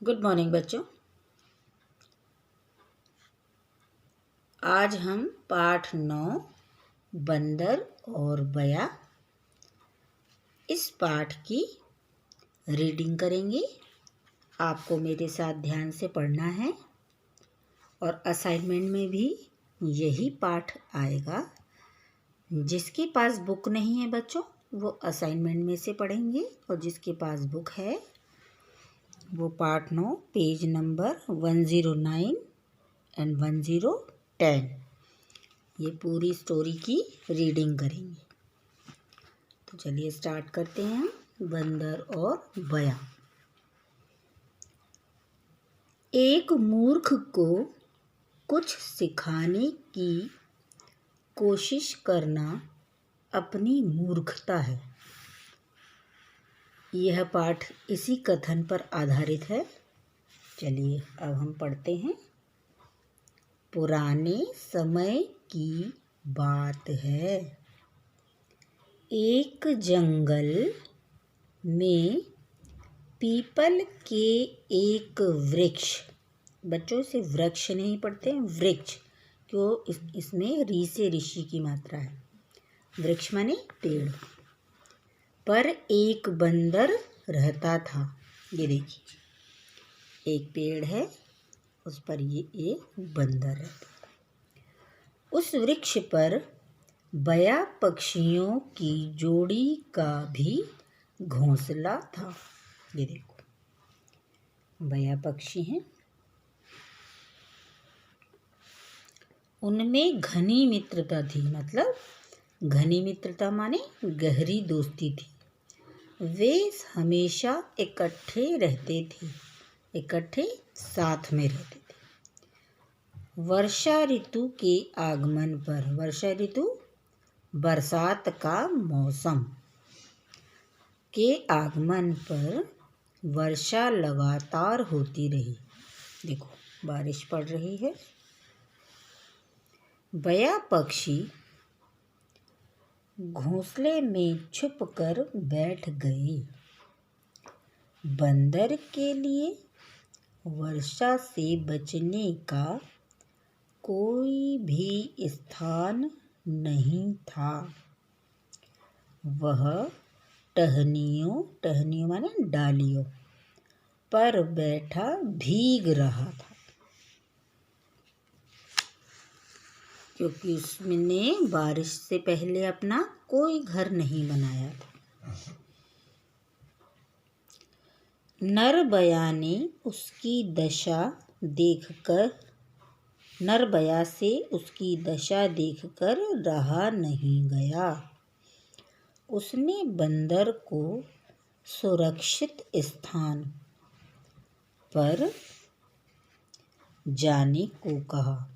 Good morning बच्चों। आज हम पाठ 9 बंदर और बया इस पाठ की रीडिंग करेंगे। आपको मेरे साथ ध्यान से पढ़ना है और असाइनमेंट में भी यही पाठ आएगा। जिसके पास बुक नहीं है बच्चों वो असाइनमेंट में से पढ़ेंगे और जिसके पास बुक है वो पाठ 9 पेज नंबर 109 एंड 1010 ये पूरी स्टोरी की रीडिंग करेंगे। तो चलिए स्टार्ट करते हैं। बंदर और बया। एक मूर्ख को कुछ सिखाने की कोशिश करना अपनी मूर्खता है। यह पाठ इसी कथन पर आधारित है। चलिए अब हम पढ़ते हैं। पुराने समय की बात है। एक जंगल में पीपल के एक वृक्ष, बच्चों से वृक्ष नहीं पढ़ते हैं, वृक्ष, क्यों इसमें री से ऋषि की मात्रा है। वृक्ष माने पेड़ पर एक बंदर रहता था। ये देखिए एक पेड़ है उस पर ये एक बंदर है। उस वृक्ष पर बया पक्षियों की जोड़ी का भी घोंसला था। ये देखो बया पक्षी हैं, उनमें घनी मित्रता थी। मतलब घनी मित्रता माने गहरी दोस्ती थी। वे हमेशा इकट्ठे रहते थे, इकट्ठे साथ में रहते थे। वर्षा ऋतु के आगमन पर, वर्षा ऋतु बरसात का मौसम के आगमन पर वर्षा लगातार होती रही। देखो बारिश पड़ रही है। बया पक्षी घोंसले में छुपकर बैठ गए। बंदर के लिए वर्षा से बचने का कोई भी स्थान नहीं था। वह टहनियों माने डालियों पर बैठा भीग रहा था, क्योंकि उसने बारिश से पहले अपना कोई घर नहीं बनाया था। नर बया से उसकी दशा देखकर रहा नहीं गया। उसने बंदर को सुरक्षित स्थान पर जाने को कहा।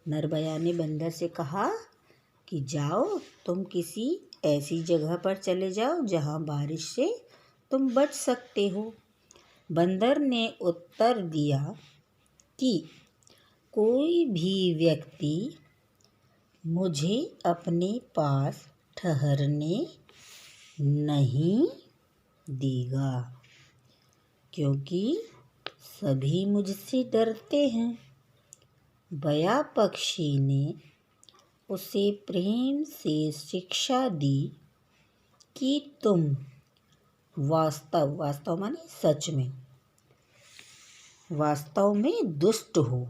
नरबया ने बंदर से कहा कि जाओ, तुम किसी ऐसी जगह पर चले जाओ जहाँ बारिश से तुम बच सकते हो। बंदर ने उत्तर दिया कि कोई भी व्यक्ति मुझे अपने पास ठहरने नहीं देगा, क्योंकि सभी मुझसे डरते हैं। बया पक्षी ने उसे प्रेम से शिक्षा दी कि तुम वास्तव माने सच में, वास्तव में दुष्ट हो।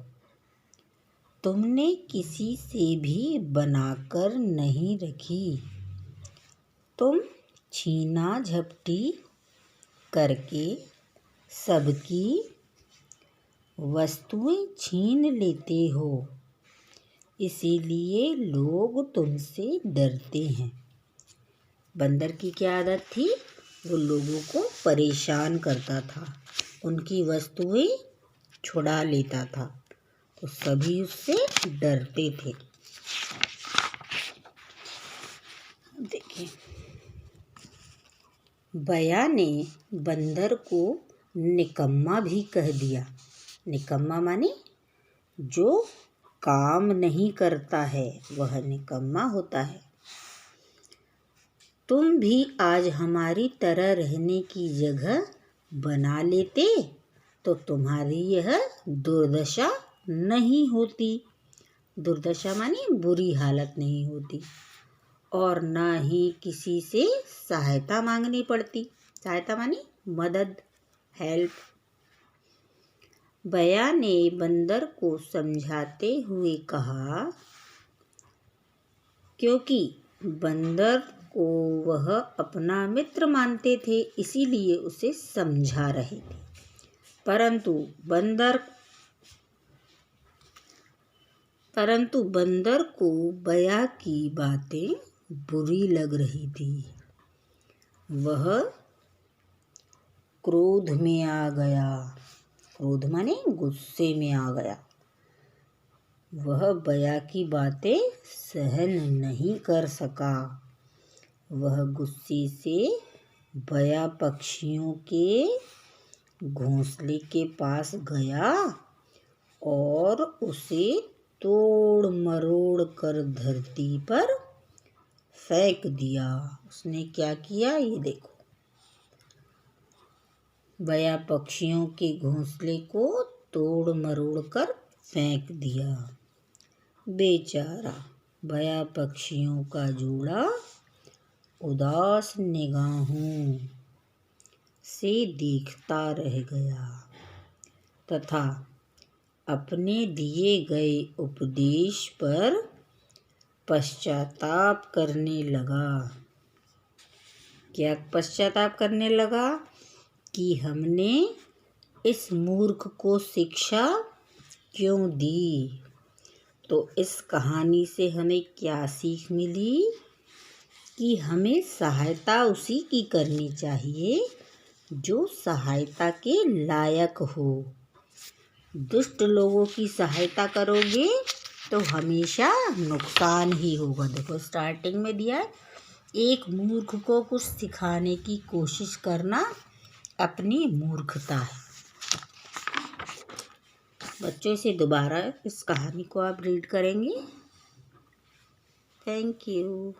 तुमने किसी से भी बनाकर नहीं रखी। तुम छीना झपटी करके सबकी वस्तुएं छीन लेते हो, इसीलिए लोग तुमसे डरते हैं। बंदर की क्या आदत थी? वो लोगों को परेशान करता था, उनकी वस्तुएं छुड़ा लेता था, तो सभी उससे डरते थे। देखिए बया ने बंदर को निकम्मा भी कह दिया। निकम्मा माने जो काम नहीं करता है वह निकम्मा होता है। तुम भी आज हमारी तरह रहने की जगह बना लेते तो तुम्हारी यह दुर्दशा नहीं होती। दुर्दशा माने बुरी हालत नहीं होती, और ना ही किसी से सहायता मांगनी पड़ती। सहायता माने मदद, हेल्प। बया ने बंदर को समझाते हुए कहा, क्योंकि बंदर को वह अपना मित्र मानते थे, इसीलिए उसे समझा रहे थे। परंतु बंदर को बया की बातें बुरी लग रही थी। वह क्रोध में आ गया। क्रोध माने गुस्से में आ गया। वह बया की बातें सहन नहीं कर सका। वह गुस्से से बया पक्षियों के घोंसले के पास गया और उसे तोड़ मरोड़ कर धरती पर फेंक दिया। उसने क्या किया, ये देखो। बया पक्षियों के घोंसले को तोड़ मरोड़ कर फेंक दिया। बेचारा बया पक्षियों का जोड़ा उदास निगाहों से देखता रह गया तथा अपने दिए गए उपदेश पर पश्चाताप करने लगा। क्या पश्चाताप करने लगा? कि हमने इस मूर्ख को शिक्षा क्यों दी। तो इस कहानी से हमें क्या सीख मिली? कि हमें सहायता उसी की करनी चाहिए जो सहायता के लायक हो। दुष्ट लोगों की सहायता करोगे तो हमेशा नुकसान ही होगा। देखो स्टार्टिंग में दिया है, एक मूर्ख को कुछ सिखाने की कोशिश करना अपनी मूर्खता है। बच्चों से दोबारा इस कहानी को आप रीड करेंगे। Thank you.